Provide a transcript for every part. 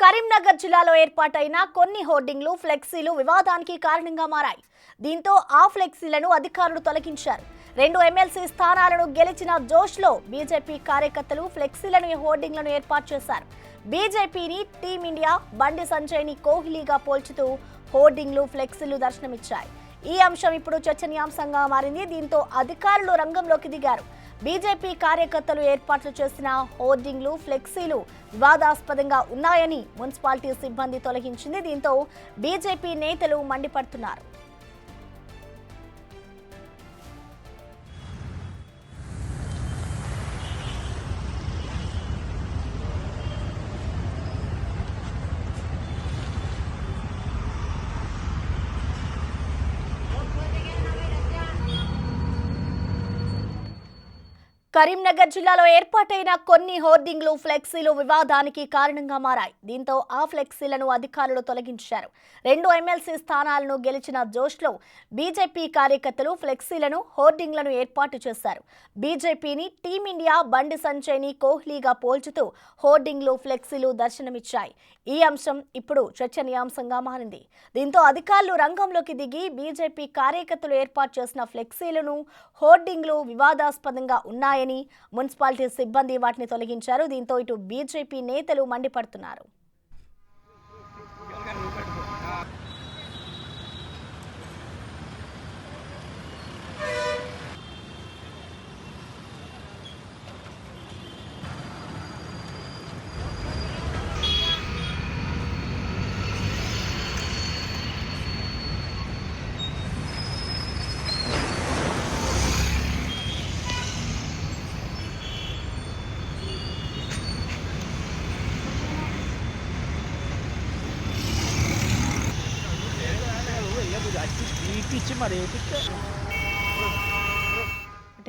కరీంనగర్ జిల్లాలో ఏర్పాటైన కొన్ని హోర్డింగ్లు ఫ్లెక్సీలు వివాదానికి కారణంగా మారాయి. దీంతో ఆ ఫ్లెక్సీలను అధికారులు తొలగించారు. 2 ఎమ్మెల్సీ స్థానాలను గెలిచిన జోష్లో బీజేపీ కార్యకర్తలు ఫ్లెక్సీలను హోర్డింగ్లను ఏర్పాటు చేశారు. బీజేపీని టీమిండియా బండి సంజయ్ని కోహ్లీగా పోల్చుతూ హోర్డింగ్లు ఫ్లెక్సీలు దర్శనమిచ్చాయి. ఈ అంశం ఇప్పుడు చర్చనీయాంశంగా మారింది. దీంతో అధికారులు రంగంలోకి దిగారు. బీజేపీ కార్యకర్తలు ఏర్పాట్లు చేసిన హోర్డింగ్లు ఫ్లెక్సీలు వివాదాస్పదంగా ఉన్నాయని మున్సిపాలిటీ సిబ్బంది తొలగించింది. దీంతో బీజేపీ నేతలు మండిపడుతున్నారు. కరీంనగర్ జిల్లాలో ఏర్పాటైన కొన్ని హోర్డింగ్లు ఫ్లెక్సీలు వివాదానికి కారణంగా మారాయి. దీంతో ఆ ఫ్లెక్సీలను అధికారులు తొలగించారు. 2 ఎమ్మెల్సీ స్థానాలను గెలిచిన జోష్లో బీజేపీ కార్యకర్తలు ఫ్లెక్సీలను హోర్డింగ్లను ఏర్పాటు చేశారు. బీజేపీని టీమిండియా బండి సంజయ్ని కోహ్లీగా పోల్చుతూ హోర్డింగ్లు ఫ్లెక్సీలు దర్శనమిచ్చాయి. ఈ అంశం ఇప్పుడు చర్చనీయాంశంగా మారింది. దీంతో అధికారులు రంగంలోకి దిగి బీజేపీ కార్యకర్తలు ఏర్పాటు చేసిన ఫ్లెక్సీలను హోర్డింగ్లు వివాదాస్పదంగా ఉన్నాయని మున్సిపాలిటీ సిబ్బంది వాటిని తొలగించారు. దీంతో ఇటు బీజేపీ నేతలు మండిపడుతున్నారు.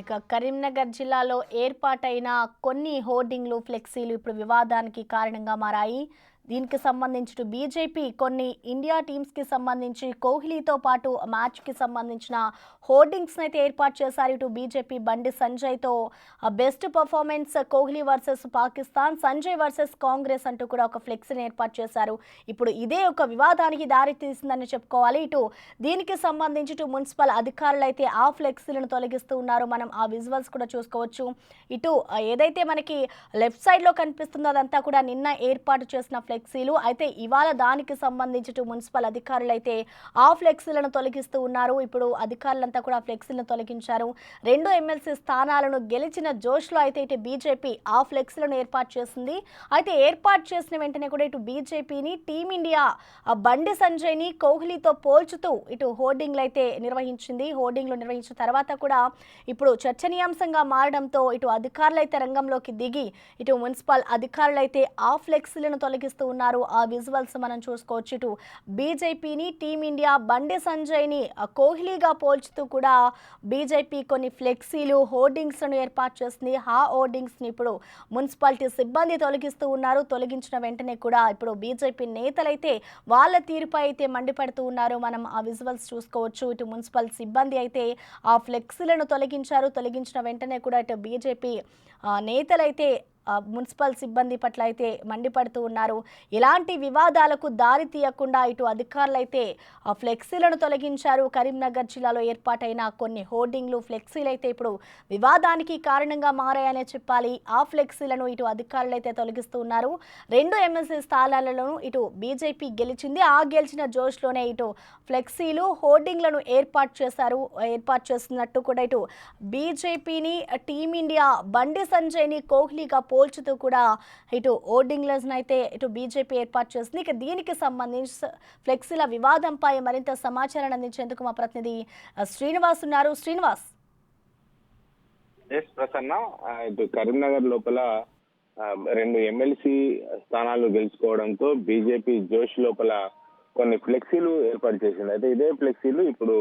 ఇక కరీంనగర్ జిల్లాలో ఏర్పాటైన కొన్ని హోర్డింగ్లు ఫ్లెక్సీలు ఇప్పుడు వివాదానికి కారణంగా మారాయి. దీనికి సంబంధించి బీజేపీ కొన్ని ఇండియా టీమ్స్కి సంబంధించి కోహ్లీతో పాటు మ్యాచ్కి సంబంధించిన హోర్డింగ్స్ అయితే ఏర్పాటు చేశారు. ఇటు బీజేపీ బండి సంజయ్తో best performance Kohli versus Pakistan, Sanjay versus Congress అంటూ కూడా ఒక ఫ్లెక్సీని ఏర్పాటు చేశారు. ఇప్పుడు ఇదే ఒక వివాదానికి దారి తీసిందని చెప్పుకోవాలి. ఇటు దీనికి సంబంధించి ఇటు మున్సిపల్ అధికారులు అయితే ఆ ఫ్లెక్సీలను తొలగిస్తూ ఉన్నారు. మనం ఆ విజువల్స్ కూడా చూసుకోవచ్చు. ఇటు ఏదైతే మనకి లెఫ్ట్ సైడ్లో కనిపిస్తుందో అదంతా కూడా నిన్న ఏర్పాటు చేసిన ఫ్లెక్సీలు అయితే ఇవాళ దానికి సంబంధించి మున్సిపల్ అధికారులు అయితే ఆ ఫ్లెక్సీలను తొలగిస్తూ ఉన్నారు. ఇప్పుడు అధికారులంతా కూడా ఫ్లెక్సీలను తొలగించారు. 2 ఎమ్మెల్సీ స్థానాలను గెలిచిన జోష్లో అయితే ఇటు బీజేపీ ఆ ఫ్లెక్సీలను ఏర్పాటు చేసింది. అయితే ఏర్పాటు చేసిన వెంటనే కూడా ఇటు బీజేపీని టీమిండియా బండి సంజయ్ని కోహ్లీతో పోల్చుతూ ఇటు హోర్డింగ్లు అయితే నిర్వహించింది. హోర్డింగ్లు నిర్వహించిన తర్వాత కూడా ఇప్పుడు చర్చనీయాంశంగా మారడంతో ఇటు అధికారులు అయితే రంగంలోకి దిగి ఇటు మున్సిపల్ అధికారులు అయితే ఆ ఫ్లెక్సీలను తొలగిస్తూ ఉన్నారు. ఆ విజువల్స్ మనం చూసుకోవచ్చు. ఇటు బీజేపీని టీమిండియా బండి సంజయ్ని కోహ్లీగా పోల్చుతూ కూడా బీజేపీ కొన్ని ఫ్లెక్సీలు హోర్డింగ్స్ను ఏర్పాటు చేసింది. ఆ హోర్డింగ్స్ని ఇప్పుడు మున్సిపాలిటీ సిబ్బంది తొలగిస్తూ ఉన్నారు. తొలగించిన వెంటనే కూడా ఇప్పుడు బీజేపీ నేతలైతే వాళ్ళ తీరుపై అయితే మండిపడుతూ ఉన్నారు. మనం ఆ విజువల్స్ చూసుకోవచ్చు. ఇటు మున్సిపల్ సిబ్బంది అయితే ఆ ఫ్లెక్సీలను తొలగించారు. తొలగించిన వెంటనే కూడా ఇటు బీజేపీ నేతలైతే మున్సిపల్ సిబ్బంది పట్ల అయితే మండిపడుతూ ఉన్నారు. ఇలాంటి వివాదాలకు దారి తీయకుండా ఇటు అధికారులు అయితే ఫ్లెక్సీలను తొలగించారు. కరీంనగర్ జిల్లాలో ఏర్పాటైన కొన్ని హోర్డింగ్లు ఫ్లెక్సీలు అయితే ఇప్పుడు వివాదానికి కారణంగా మారాయనే చెప్పాలి. ఆ ఫ్లెక్సీలను ఇటు అధికారులు అయితే తొలగిస్తూ ఉన్నారు. 2 ఎమ్మెల్సీ స్థానాలను ఇటు బీజేపీ గెలిచింది. ఆ గెలిచిన జోష్లోనే ఇటు ఫ్లెక్సీలు హోర్డింగ్లను ఏర్పాటు చేస్తున్నట్టు కూడా ఇటు బీజేపీని టీమిండియా బండి సంజయ్ని కోహ్లీగా పోల్చుతూ కూడా ఇటు హోర్డింగ్లను అయితే ఇటు బీజేపీ ఏర్పాటు చేసింది. ఇక దీనికి సంబంధించి ఫ్లెక్సీల వివాదంపై మరింత సమాచారాన్ని అందించేందుకు మా ప్రతినిధి శ్రీనివాస్ ఉన్నారు. శ్రీనివాస్. ప్రసన్న, ఇటు కరీంనగర్ లోపల 2 ఎమ్మెల్సీ స్థానాలు గెలుచుకోవడంతో బీజేపీ జోష్ లోపల కొన్ని ఫ్లెక్సీలు ఏర్పాటు చేసింది. అయితే ఇదే ఫ్లెక్సీలు ఇప్పుడు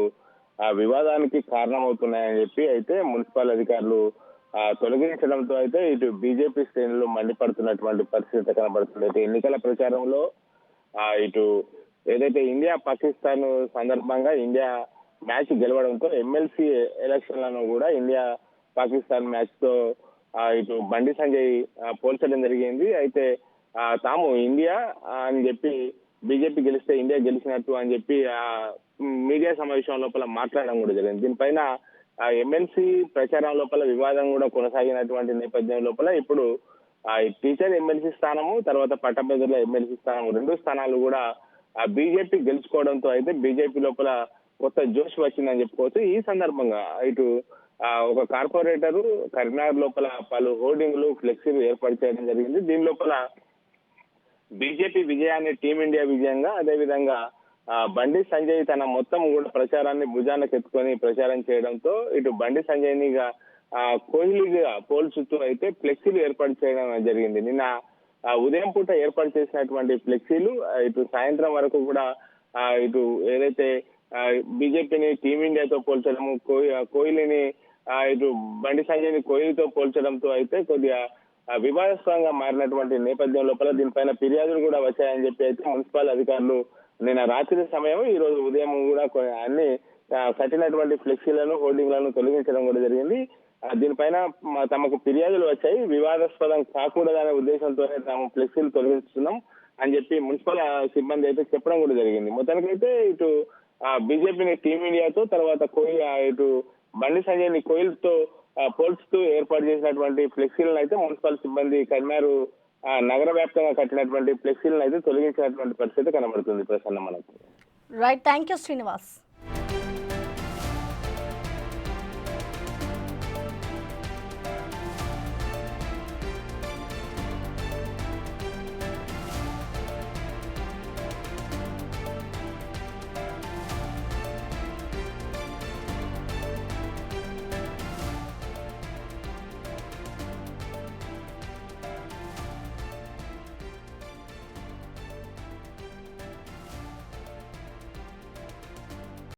ఆ వివాదానికి కారణమవుతున్నాయని చెప్పి అయితే మున్సిపల్ అధికారులు తొలగించడంతో అయితే ఇటు బీజేపీ శ్రేణులు మండిపడుతున్నటువంటి పరిస్థితి కనబడుతుంది. అయితే ఎన్నికల ప్రచారంలో ఇటు ఏదైతే ఇండియా పాకిస్తాన్ సందర్భంగా ఇండియా మ్యాచ్ గెలవడంతో ఎమ్మెల్సీ ఎలక్షన్లను కూడా ఇండియా పాకిస్తాన్ మ్యాచ్ తో ఇటు బండి సంజయ్ పోల్చడం జరిగింది. అయితే తాము ఇండియా అని చెప్పి బీజేపీ గెలిస్తే ఇండియా గెలిచినట్టు అని చెప్పి మీడియా సమావేశం లోపల మాట్లాడడం కూడా జరిగింది. దీనిపైన ఎమ్మెల్సీ ప్రచారం లోపల వివాదం కూడా కొనసాగినటువంటి నేపథ్యం లోపల ఇప్పుడు టీచర్ ఎమ్మెల్సీ స్థానము, తర్వాత పట్టభద్రుల ఎమ్మెల్సీ స్థానం, 2 స్థానాలు కూడా బీజేపీ గెలుచుకోవడంతో అయితే బీజేపీ లోపల కొత్త జోష్ వచ్చిందని చెప్పుకోవచ్చు. ఈ సందర్భంగా ఇటు ఒక కార్పొరేటరు కరీంనగర్ లోపల పలు హోర్డింగ్లు, ఫ్లెక్సీలు ఏర్పాటు చేయడం జరిగింది. దీని లోపల బీజేపీ విజయాన్ని టీమిండియా విజయంగా, అదేవిధంగా బండి సంజయ్ తన మొత్తం కూడా ప్రచారాన్ని భుజానికి ఎత్తుకొని ప్రచారం చేయడంతో ఇటు బండి సంజయ్ నిగా కోహ్లీగా పోల్చుతూ అయితే ఫ్లెక్సీలు ఏర్పాటు చేయడం జరిగింది. నిన్న ఉదయం పూట ఏర్పాటు చేసినటువంటి ఫ్లెక్సీలు ఇటు సాయంత్రం వరకు కూడా ఇటు ఏదైతే బీజేపీని టీమిండియాతో పోల్చడము, కోహ్లీని ఇటు బండి సంజయ్ని కోహ్లీతో పోల్చడంతో అయితే కొద్దిగా వివాదాస్పదంగా మారినటువంటి నేపథ్యం లోపల దీనిపైన ఫిర్యాదులు కూడా వచ్చాయని చెప్పి అయితే మున్సిపల్ అధికారులు నిన్న రాత్రి సమయం, ఈ రోజు ఉదయం కూడా అన్ని కట్టినటువంటి ఫ్లెక్సీలను, హోర్డింగ్లను తొలగించడం కూడా జరిగింది. దీనిపైన తమకు ఫిర్యాదులు వచ్చాయి, వివాదాస్పదం కాకూడదనే ఉద్దేశంతోనే తాము ఫ్లెక్సీలు తొలగిస్తున్నాం అని చెప్పి మున్సిపల్ సిబ్బంది అయితే చెప్పడం కూడా జరిగింది. మొత్తానికైతే ఇటు బీజేపీని టీమిండియాతో, తర్వాత ఇటు బండి సంజయ్ ని కోహ్లీతో పోల్చుతూ ఏర్పాటు చేసినటువంటి ఫ్లెక్సీలను అయితే మున్సిపల్ సిబ్బంది కరీంనగర్ నగర వ్యాప్తంగా కట్టినటువంటి ఫ్లెక్సీలను అయితే తొలగించినటువంటి పరిస్థితి కనబడుతుంది ప్రసన్న మనకు. Right, thank you Srinivas.